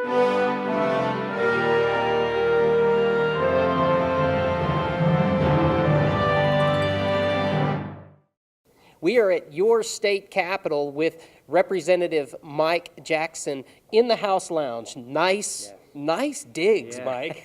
We are at your state capitol with Representative Mike Jackson in the House Lounge. Nice digs, Mike.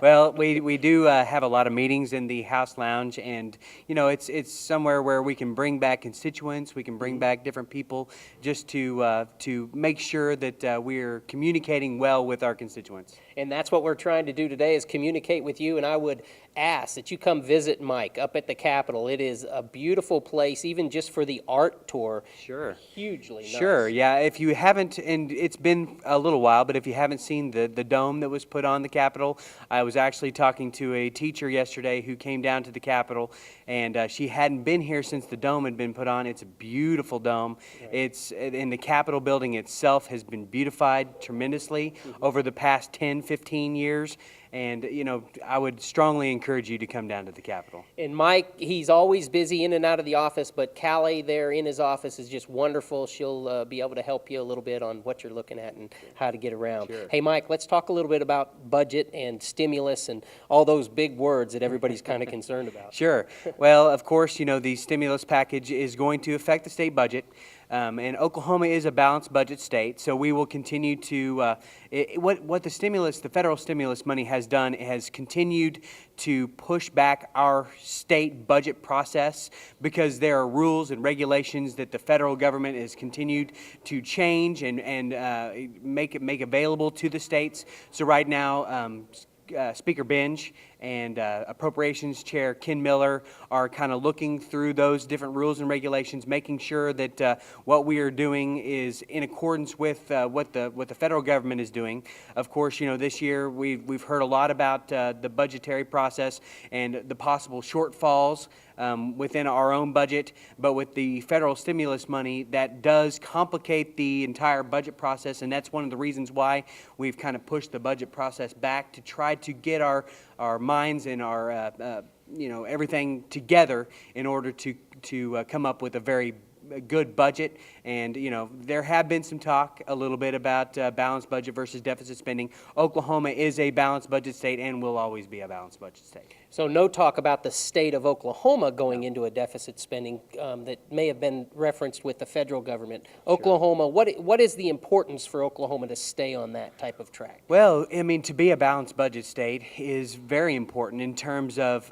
Well, we do have a lot of meetings in the House Lounge, and it's somewhere where we can bring back constituents, we can bring back different people, just to make sure that we're communicating well with our constituents. And that's what we're trying to do today, is communicate with you. And I would ask that you come visit Mike up at the Capitol. It is a beautiful place, even just for the art tour. Sure. Hugely nice. Sure, yeah. If you haven't, and it's been a little while, but if you haven't seen the dome that was put on the Capitol, I was actually talking to a teacher yesterday who came down to the Capitol, and she hadn't been here since the dome had been put on. It's a beautiful dome. Right. It's in the Capitol building itself has been beautified tremendously over the past 10, 15 years. And, I would strongly encourage you to come down to the Capitol. And Mike, he's always busy in and out of the office, but Callie there in his office is just wonderful. She'll be able to help you a little bit on what you're looking at and how to get around. Sure. Hey, Mike, let's talk a little bit about budget and stimulus and all those big words that everybody's kind of concerned about. Sure. Well, of course, the stimulus package is going to affect the state budget. And Oklahoma is a balanced budget state, so we will continue to, what the federal stimulus money has done, has continued to push back our state budget process, because there are rules and regulations that the federal government has continued to change and make available to the states. So right now, Speaker Benj and Appropriations Chair Ken Miller are kind of looking through those different rules and regulations, making sure that what we are doing is in accordance with what the federal government is doing. Of course, this year we've heard a lot about the budgetary process and the possible shortfalls within our own budget, but with the federal stimulus money, that does complicate the entire budget process, and that's one of the reasons why we've kind of pushed the budget process back, to try to get our minds and our everything together in order to come up with a very good budget. And there have been some talk a little bit about balanced budget versus deficit spending. Oklahoma is a balanced budget state and will always be a balanced budget state. So no talk about the state of Oklahoma going into a deficit spending that may have been referenced with the federal government. Sure. Oklahoma, what is the importance for Oklahoma to stay on that type of track? Well, to be a balanced budget state is very important in terms of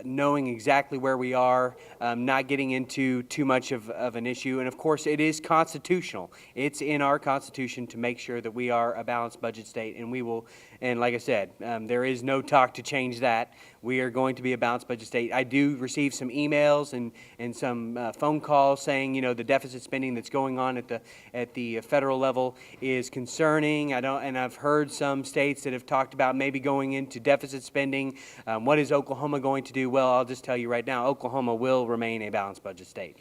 knowing exactly where we are, not getting into too much of an issue. And of course, it is constitutional. It's in our Constitution to make sure that we are a balanced budget state, and we will. And like I said, there is no talk to change that. We are going to be a balanced budget state. I do receive some emails and some phone calls saying, the deficit spending that's going on at the federal level is concerning. And I've heard some states that have talked about maybe going into deficit spending. What is Oklahoma going to do? Well, I'll just tell you right now, Oklahoma will remain a balanced budget state.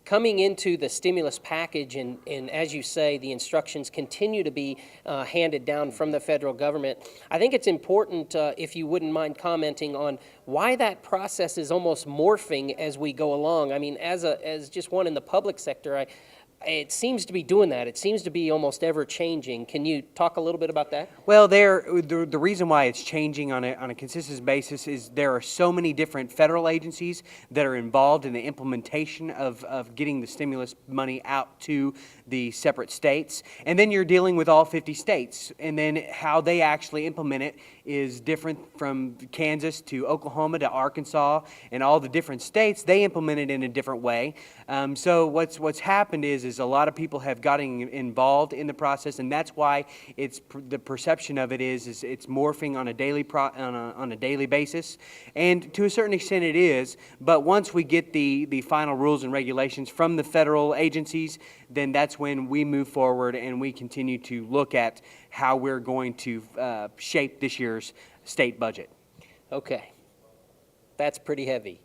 Coming into the stimulus package, and as you say, the instructions continue to be handed down from the federal government, I think it's important, if you wouldn't mind commenting on why that process is almost morphing as we go along. I mean, as just one in the public sector, it seems to be doing that. It seems to be almost ever changing. Can you talk a little bit about that? Well, the reason why it's changing on a consistent basis is there are so many different federal agencies that are involved in the implementation of getting the stimulus money out to the separate states. And then you're dealing with all 50 states. And then how they actually implement it is different from Kansas to Oklahoma to Arkansas and all the different states. They implement it in a different way. So what's happened is a lot of people have gotten involved in the process, and that's why the perception of it is it's morphing on a daily basis, and to a certain extent it is. But once we get the final rules and regulations from the federal agencies, then that's when we move forward and we continue to look at how we're going to shape this year's state budget. Okay. That's pretty heavy.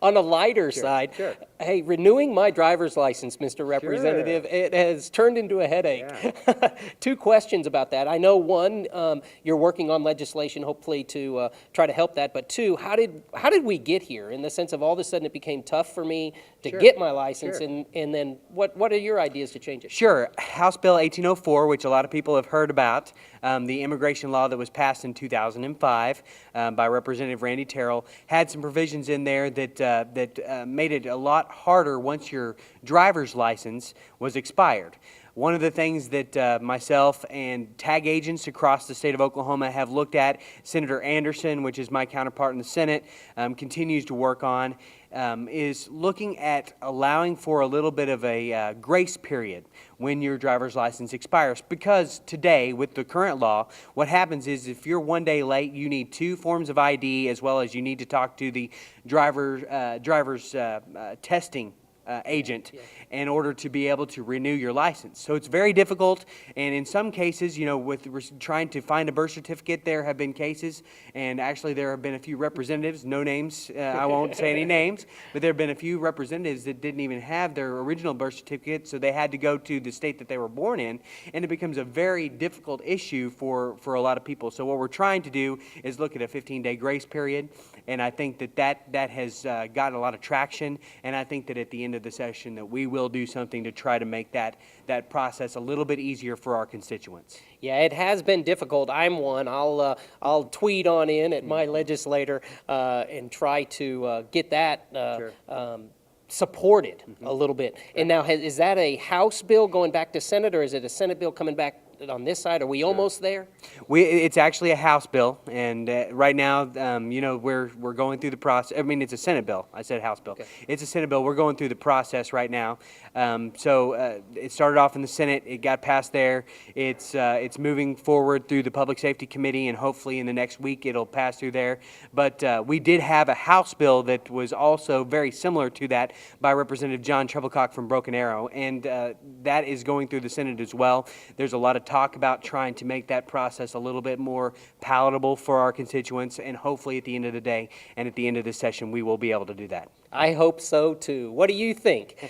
On a lighter side, sure. hey, renewing my driver's license, Mr. Representative, it has turned into a headache. Two questions about that. I know one, you're working on legislation, hopefully to try to help that. But two, how did we get here? In the sense of all of a sudden it became tough for me to get my license, and then what are your ideas to change it? Sure. House Bill 1804, which a lot of people have heard about, the immigration law that was passed in 2005 by Representative Randy Terrell, had some provisions in there that made it a lot harder once your driver's license was expired. One of the things that myself and tag agents across the state of Oklahoma have looked at, Senator Anderson, which is my counterpart in the Senate, continues to work on, is looking at allowing for a little bit of a grace period when your driver's license expires. Because today, with the current law, what happens is if you're 1 day late, you need 2 forms of ID, as well as you need to talk to the driver's testing agent in order to be able to renew your license. So it's very difficult, and in some cases, you know, with trying to find a birth certificate, there have been cases, and actually there have been a few representatives, no names, I won't say any names, but there have been a few representatives that didn't even have their original birth certificate, so they had to go to the state that they were born in, and it becomes a very difficult issue for a lot of people. So what we're trying to do is look at a 15-day grace period, and I think that has gotten a lot of traction, and I think that at the end of the session that we will do something to try to make that process a little bit easier for our constituents. Yeah, it has been difficult. I'm one. I'll tweet on in at my legislator and try to get that supported a little bit. And now, is that a House bill going back to Senate, or is it a Senate bill coming back on this side? Are we almost there? It's actually a House bill, and right now, you know, we're going through the process. I mean, it's a Senate bill. I said House bill. Okay. It's a Senate bill. We're going through the process right now. It started off in the Senate. It got passed there. It's moving forward through the Public Safety Committee, and hopefully in the next week it'll pass through there. But we did have a House bill that was also very similar to that by Representative John Treblecock from Broken Arrow, and that is going through the Senate as well. There's a lot of talk about trying to make that process a little bit more palatable for our constituents, and hopefully at the end of the day and at the end of this session we will be able to do that. I hope so too. What do you think?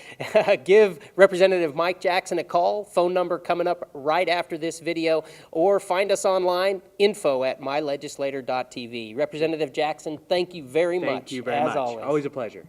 Give Representative Mike Jackson a call. Phone number coming up right after this video, or find us online, info@mylegislator.tv. Representative Jackson, thank you very much. Thank you very much. As always. Always a pleasure.